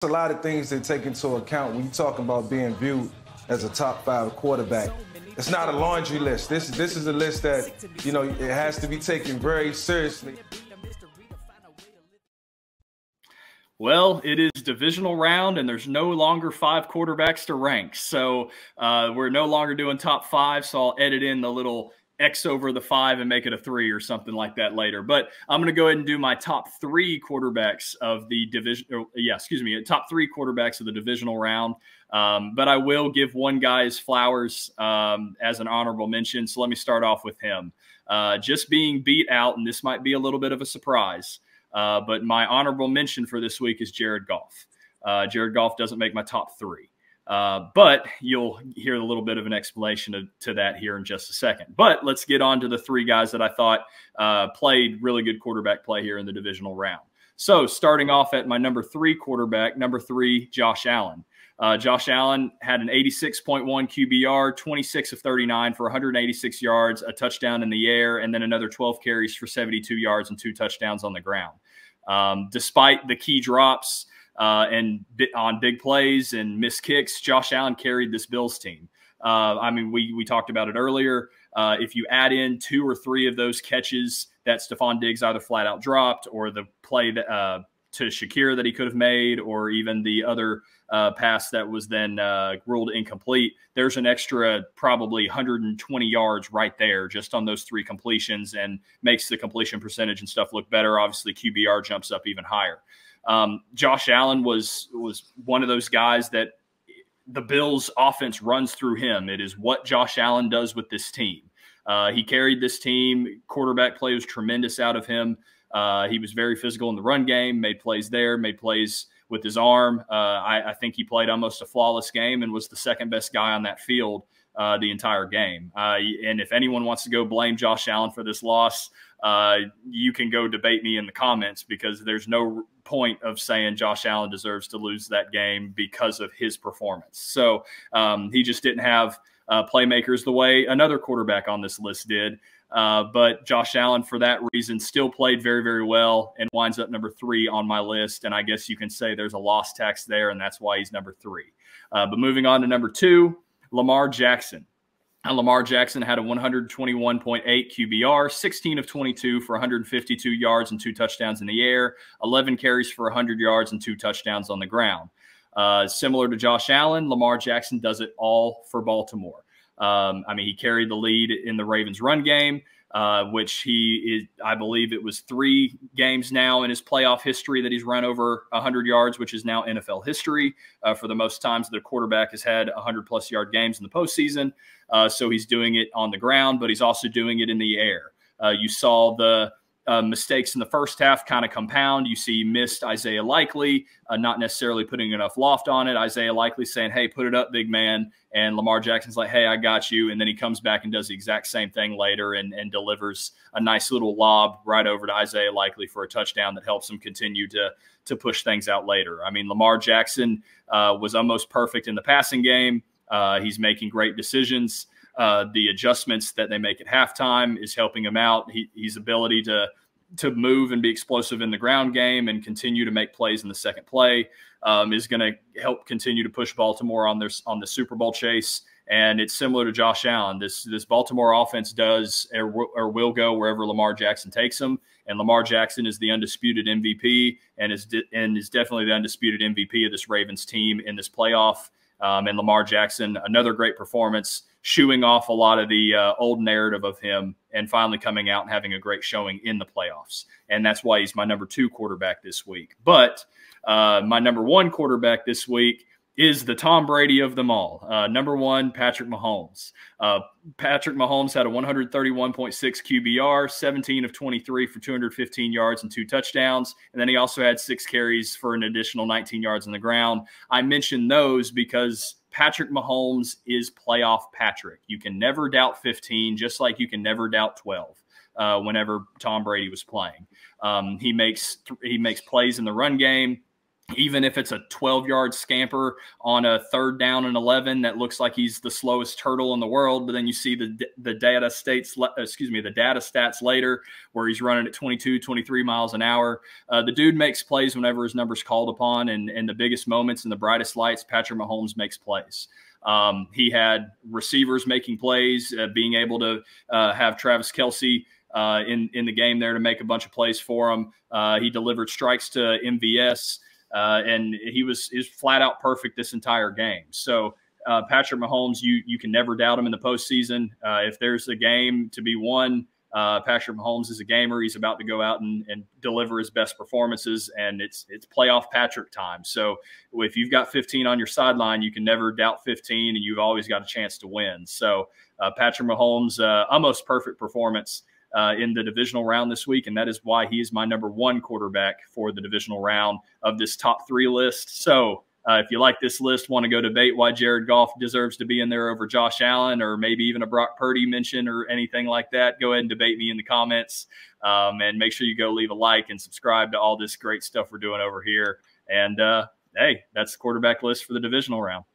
A lot of things to take into account when you talk about being viewed as a top 5 quarterback. It's not a laundry list. This is a list that, you know, it has to be taken very seriously. Well, it is divisional round, and there's no longer 5 quarterbacks to rank. So we're no longer doing top 5, so I'll edit in the little X over the 5 and make it a 3 or something like that later. But I'm going to go ahead and do my top 3 quarterbacks of the division. Top 3 quarterbacks of the divisional round. But I will give one guy his flowers as an honorable mention. So let me start off with him. Just being beat out, and this might be a little bit of a surprise, but my honorable mention for this week is Jared Goff. Jared Goff doesn't make my top 3. But you'll hear a little bit of an explanation to that here in just a second. But let's get on to the 3 guys that I thought played really good quarterback play here in the divisional round. So starting off at my number 3 quarterback, number 3, Josh Allen. Josh Allen had an 86.1 QBR, 26 of 39 for 186 yards, a touchdown in the air, and then another 12 carries for 72 yards and 2 touchdowns on the ground. Despite the key drops and on big plays and missed kicks, Josh Allen carried this Bills team. I mean, we talked about it earlier. If you add in 2 or 3 of those catches that Stephon Diggs either flat out dropped, or the play that, to Shakir that he could have made, or even the other pass that was then ruled incomplete, there's an extra probably 120 yards right there just on those 3 completions, and makes the completion percentage and stuff look better. Obviously, QBR jumps up even higher. Josh Allen was one of those guys that the Bills offense runs through him. It is what Josh Allen does with this team. He carried this team. Quarterback play was tremendous out of him. He was very physical in the run game, made plays there, made plays with his arm. I think he played almost a flawless game and was the second best guy on that field the entire game. And if anyone wants to go blame Josh Allen for this loss, you can go debate me in the comments, because there's no point of saying Josh Allen deserves to lose that game because of his performance. So he just didn't have playmakers the way another quarterback on this list did. But Josh Allen, for that reason, still played very, very well and winds up number 3 on my list. And I guess you can say there's a loss tax there, and that's why he's number 3. But moving on to number 2, Lamar Jackson. And Lamar Jackson had a 121.8 QBR, 16 of 22 for 152 yards and 2 touchdowns in the air, 11 carries for 100 yards and 2 touchdowns on the ground. Similar to Josh Allen, Lamar Jackson does it all for Baltimore. I mean, he carried the lead in the Ravens run game, which I believe it was 3 games now in his playoff history that he's run over 100 yards, which is now NFL history for the most times the quarterback has had 100+ yard games in the postseason. So he's doing it on the ground, but he's also doing it in the air. You saw the mistakes in the first half kind of compound. You see missed Isaiah Likely, not necessarily putting enough loft on it. Isaiah Likely saying, hey, put it up, big man. And Lamar Jackson's like, hey, I got you. And then he comes back and does the exact same thing later and delivers a nice little lob right over to Isaiah Likely for a touchdown that helps him continue to push things out later. I mean, Lamar Jackson was almost perfect in the passing game. He's making great decisions. The adjustments that they make at halftime is helping him out. His ability to move and be explosive in the ground game and continue to make plays in the second play is going to help continue to push Baltimore on the Super Bowl chase. And it's similar to Josh Allen. This Baltimore offense does or will go wherever Lamar Jackson takes them. And Lamar Jackson is the undisputed MVP and is definitely the undisputed MVP of this Ravens team in this playoff. And Lamar Jackson, another great performance, shooing off a lot of the old narrative of him and finally coming out and having a great showing in the playoffs. And that's why he's my number 2 quarterback this week. But my number 1 quarterback this week is the Tom Brady of them all. Number 1, Patrick Mahomes. Patrick Mahomes had a 131.6 QBR, 17 of 23 for 215 yards and 2 touchdowns. And then he also had 6 carries for an additional 19 yards on the ground. I mentioned those because Patrick Mahomes is playoff Patrick. You can never doubt 15, just like you can never doubt 12 whenever Tom Brady was playing. He makes plays in the run game. even if it's a 12-yard scamper on a 3rd down and 11 that looks like he's the slowest turtle in the world, but then you see the data stats later where he's running at 22, 23 miles an hour. The dude makes plays whenever his number's called upon, and in the biggest moments and the brightest lights, Patrick Mahomes makes plays. He had receivers making plays, being able to have Travis Kelce in the game there to make a bunch of plays for him. He delivered strikes to MVS. And he was flat out perfect this entire game. So Patrick Mahomes, you can never doubt him in the postseason. If there's a game to be won, Patrick Mahomes is a gamer. He's about to go out and deliver his best performances, and it's playoff Patrick time. So if you've got 15 on your sideline, you can never doubt 15, and you've always got a chance to win. So Patrick Mahomes, almost perfect performance in the divisional round this week, and that is why he is my number 1 quarterback for the divisional round of this top 3 list. So if you like this list, want to go debate why Jared Goff deserves to be in there over Josh Allen, or maybe even a Brock Purdy mention or anything like that, go ahead and debate me in the comments. And make sure you go leave a like and subscribe to all this great stuff we're doing over here. And hey, that's the quarterback list for the divisional round.